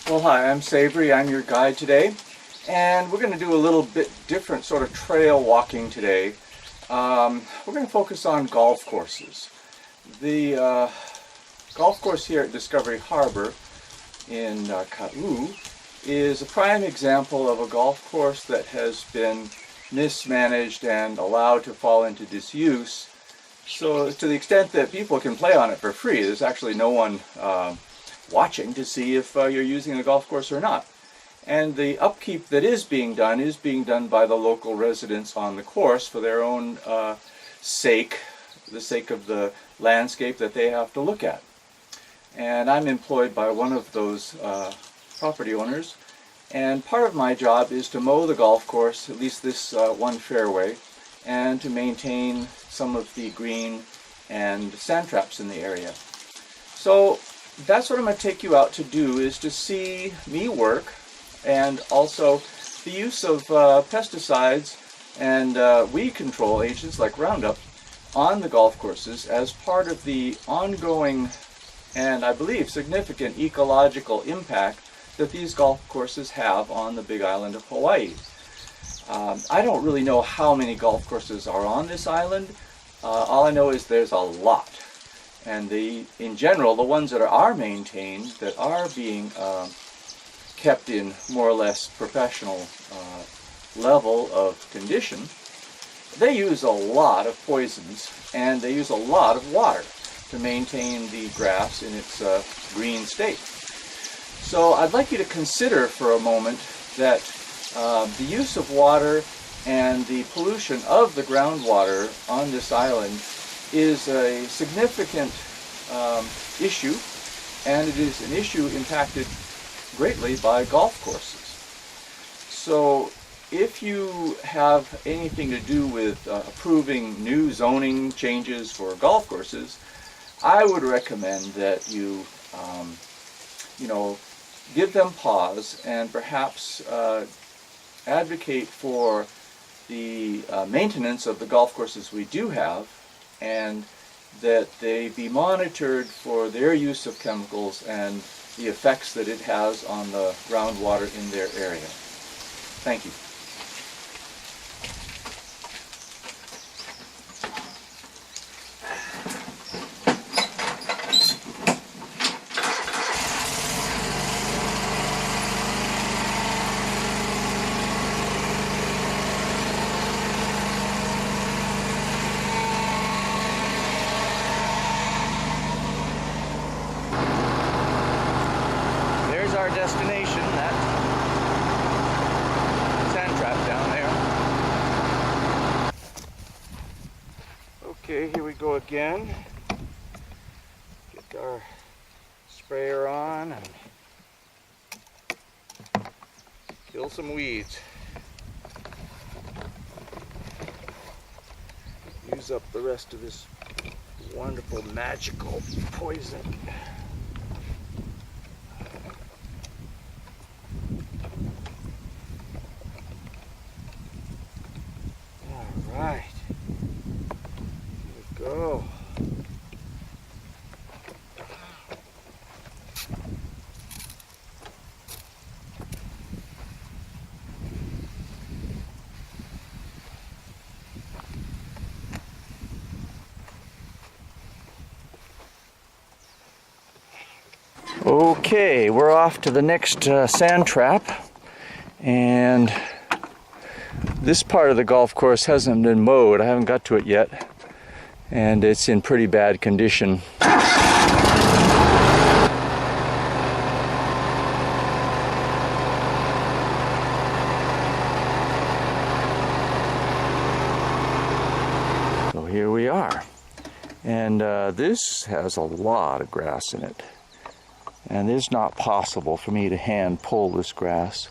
Well, hi, I'm Savory. I'm your guide today, and we're going to do a little bit different sort of trail walking today. We're going to focus on golf courses. The golf course here at Discovery Harbor in Ka'u is a prime example of a golf course that has been mismanaged and allowed to fall into disuse. So to the extent that people can play on it for free, there's actually no one watching to see if you're using the golf course or not. And the upkeep that is being done by the local residents on the course for their own sake, the sake of the landscape that they have to look at. And I'm employed by one of those property owners, and part of my job is to mow the golf course, at least this one fairway, and to maintain some of the green and sand traps in the area. So that's what I'm going to take you out to do, is to see me work, and also the use of pesticides and weed control agents like Roundup on the golf courses as part of the ongoing and I believe significant ecological impact that these golf courses have on the Big Island of Hawaii. I don't really know how many golf courses are on this island. All I know is there's a lot. And in general, the ones that are maintained, that are being kept in more or less professional level of condition, they use a lot of poisons and they use a lot of water to maintain the grass in its green state. So I'd like you to consider for a moment that the use of water and the pollution of the groundwater on this island is a significant issue, and it is an issue impacted greatly by golf courses. So if you have anything to do with approving new zoning changes for golf courses, I would recommend that you give them pause and perhaps advocate for the maintenance of the golf courses we do have, and that they be monitored for their use of chemicals and the effects that it has on the groundwater in their area. Thank you. Our destination, that sand trap down there. Okay, here we go again. Get our sprayer on and kill some weeds. Use up the rest of this wonderful magical poison. Right, here we go. Okay, we're off to the next sand trap, and this part of the golf course hasn't been mowed. I haven't got to it yet, and it's in pretty bad condition. So here we are, and this has a lot of grass in it, and it's not possible for me to hand pull this grass.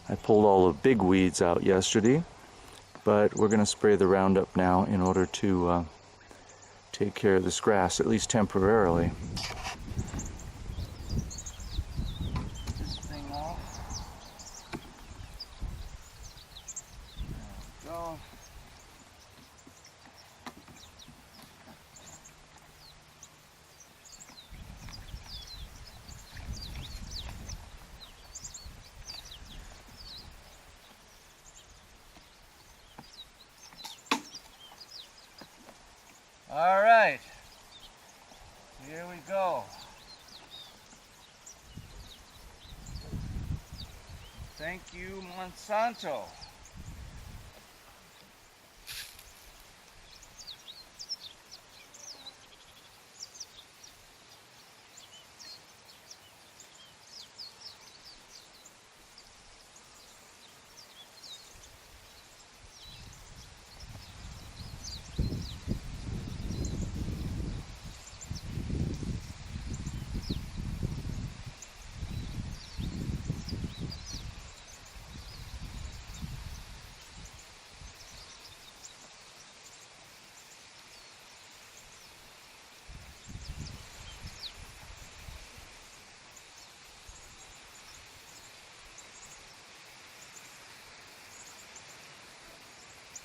I pulled all the big weeds out yesterday, but we're going to spray the Roundup now in order to take care of this grass, at least temporarily. This thing off. There we go. Thank you, Monsanto.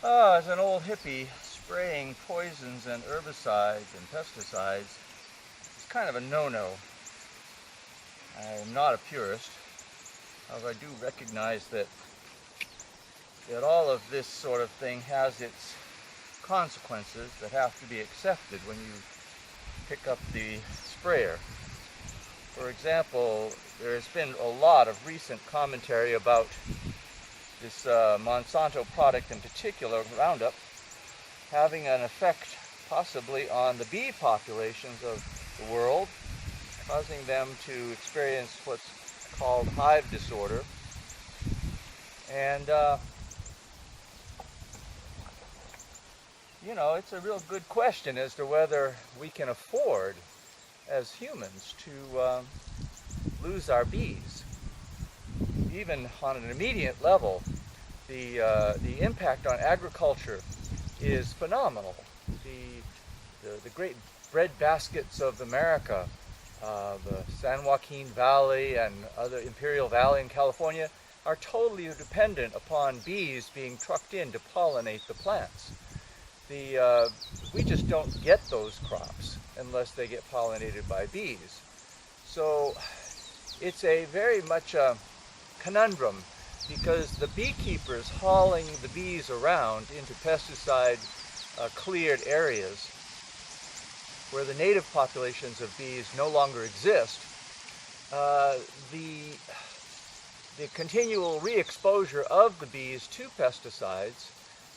Oh, as an old hippie, spraying poisons and herbicides and pesticides is kind of a no-no. I'm not a purist. However, I do recognize that all of this sort of thing has its consequences that have to be accepted when you pick up the sprayer. For example, there has been a lot of recent commentary about this Monsanto product in particular, Roundup, having an effect possibly on the bee populations of the world, causing them to experience what's called hive disorder. And you know, it's a real good question as to whether we can afford as humans to lose our bees. Even on an immediate level, the impact on agriculture is phenomenal. The great bread baskets of America, the San Joaquin Valley and other Imperial Valley in California, are totally dependent upon bees being trucked in to pollinate the plants. We just don't get those crops unless they get pollinated by bees. So it's a very much a conundrum, because the beekeepers hauling the bees around into pesticide cleared areas where the native populations of bees no longer exist, the continual re-exposure of the bees to pesticides,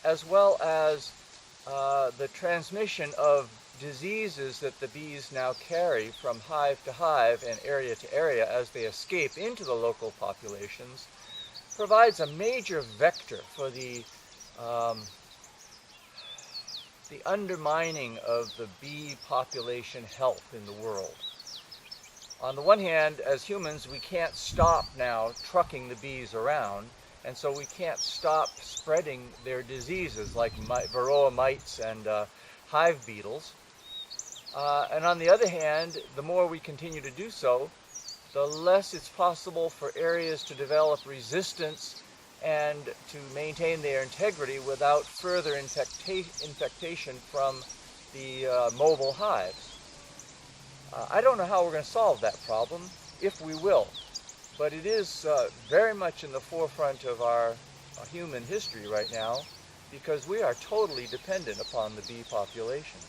as well as the transmission of diseases that the bees now carry from hive to hive and area to area as they escape into the local populations, provides a major vector for the undermining of the bee population health in the world. On the one hand, as humans, we can't stop now trucking the bees around, and so we can't stop spreading their diseases like varroa mites and hive beetles. And on the other hand, the more we continue to do so, the less it's possible for areas to develop resistance and to maintain their integrity without further infectation from the mobile hives. I don't know how we're going to solve that problem, if we will, but it is very much in the forefront of our human history right now, because we are totally dependent upon the bee population.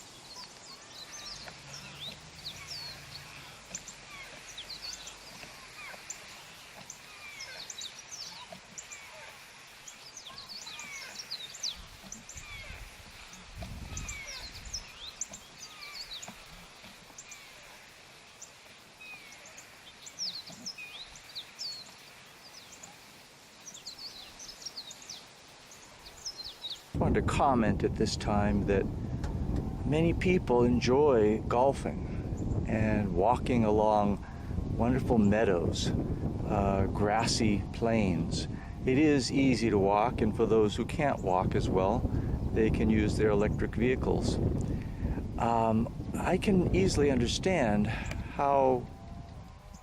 I wanted to comment at this time that many people enjoy golfing and walking along wonderful meadows, grassy plains. It is easy to walk, and for those who can't walk as well, they can use their electric vehicles. I can easily understand how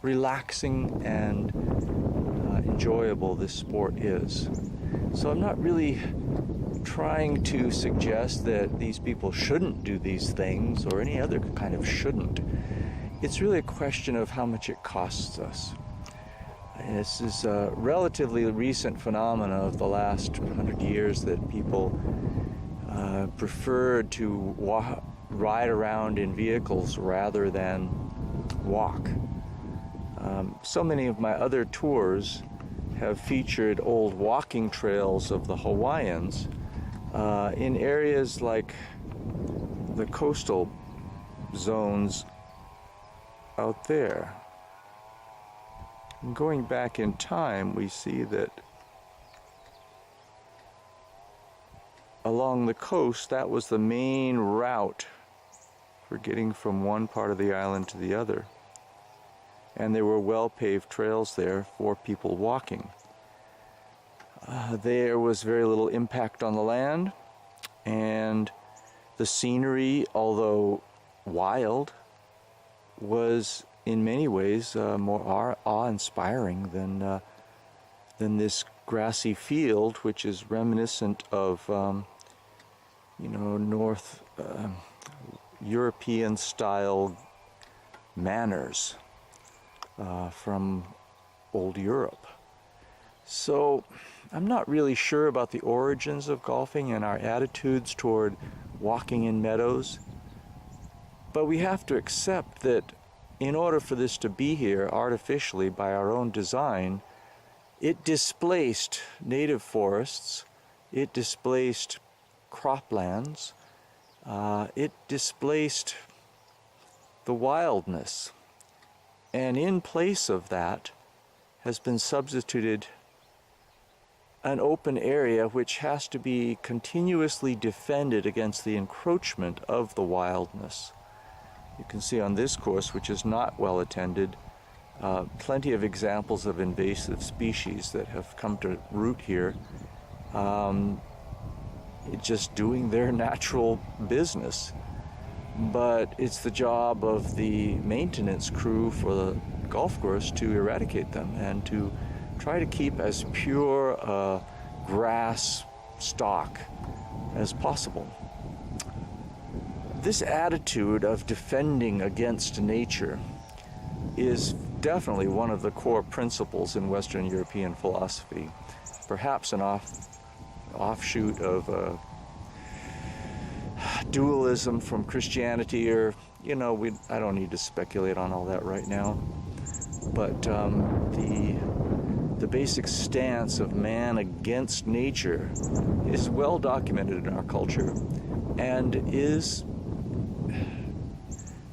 relaxing and enjoyable this sport is. So I'm not really trying to suggest that these people shouldn't do these things or any other kind of shouldn't. It's really a question of how much it costs us. And this is a relatively recent phenomena of the last 100 years that people preferred to ride around in vehicles rather than walk. So many of my other tours have featured old walking trails of the Hawaiians in areas like the coastal zones out there. And going back in time, we see that along the coast, that was the main route for getting from one part of the island to the other. And there were well-paved trails there for people walking. There was very little impact on the land, and the scenery, although wild, was in many ways more awe-inspiring than this grassy field, which is reminiscent of North European style manners from old Europe. So I'm not really sure about the origins of golfing and our attitudes toward walking in meadows, but we have to accept that in order for this to be here artificially by our own design, it displaced native forests, it displaced croplands, it displaced the wildness. And in place of that has been substituted an open area which has to be continuously defended against the encroachment of the wildness. You can see on this course, which is not well attended, plenty of examples of invasive species that have come to root here, just doing their natural business. But it's the job of the maintenance crew for the golf course to eradicate them and to try to keep as pure grass stock as possible. This attitude of defending against nature is definitely one of the core principles in Western European philosophy, perhaps an offshoot of dualism from Christianity, or I don't need to speculate on all that right now, but the basic stance of man against nature is well documented in our culture and is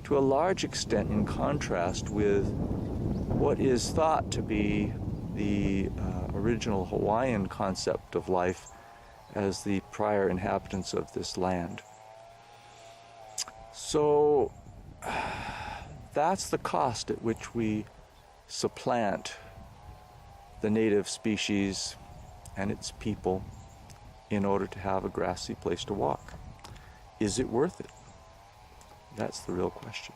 to a large extent in contrast with what is thought to be the original Hawaiian concept of life as the prior inhabitants of this land. So that's the cost at which we supplant the native species and its people in order to have a grassy place to walk. Is it worth it? That's the real question.